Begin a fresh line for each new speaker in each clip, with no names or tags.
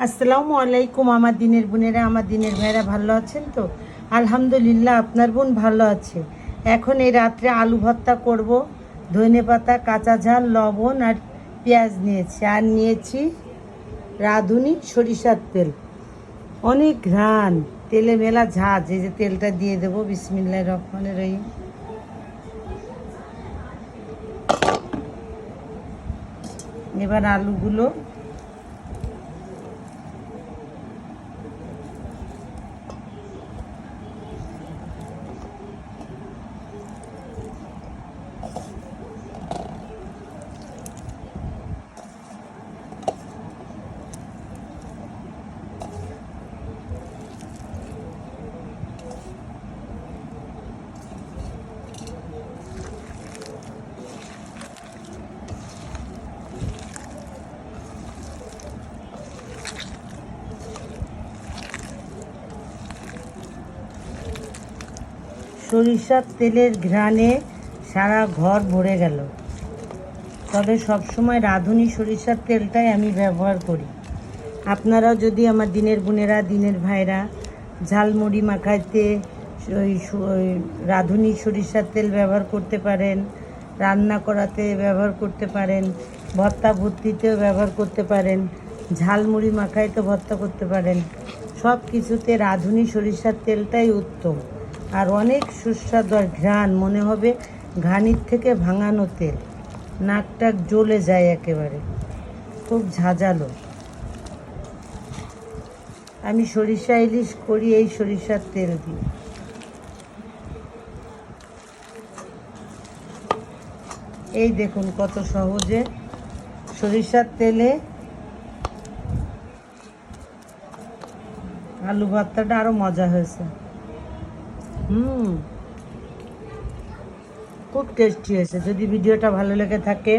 আসসালামু আলাইকুম। আমার দিনের বোনেরা, আমার দিনের ভাইরা ভালো আছেন তো? আলহামদুলিল্লাহ, আপনার বোন ভালো আছে। এখন এই রাত্রে আলু ভর্তা করব। ধনেপাতা, কাঁচা ঝাল, লবণ আর পেঁয়াজ নিয়েছি, আর নিয়েছি রাঁধুনি সরিষার তেল। অনেক ঘ্রাণ, তেলে মেলা ঝাঁজ। এই যে তেলটা দিয়ে দেবো, বিসমিল্লাহির রহমানির রহিম। এবার আলুগুলো সরিষার তেলের ঘ্রাণে সারা ঘর ভরে গেল। তবে সবসময় রাঁধুনি সরিষার তেলটাই আমি ব্যবহার করি। আপনারাও যদি আমার দিনের বোনেরা, দিনের ভাইরা ঝালমুড়ি মাখাইতে ওই রাঁধুনি সরিষার তেল ব্যবহার করতে পারেন, রান্না করাতে ব্যবহার করতে পারেন, ভর্তা ভর্তিতেও ব্যবহার করতে পারেন, ঝালমুড়ি মাখাইতে ভর্তা করতে পারেন। সব কিছুতে রাঁধুনি সরিষার তেলটাই উত্তম। আর অনেক সুস্বাদু, আর ঘ্রাণ মনে হবে ঘানির থেকে ভাঙানো তেল। নাকটা জ্বলে যায় একেবারে, খুব ঝাঁঝালো। আমি সরিষা ইলিশ করি এই সরিষার তেল দিয়ে। এই দেখুন কত সহজে সরিষার তেলে আলু ভর্তাটা আরো মজা হয়েছে। খুব টেস্টি হয়েছে। যদি ভিডিওটা ভালো লেগে থাকে,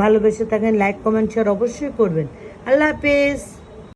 ভালোবেসে থাকেন, লাইক কমেন্ট শেয়ার অবশ্যই করবেন। আল্লাহ হাফেজ।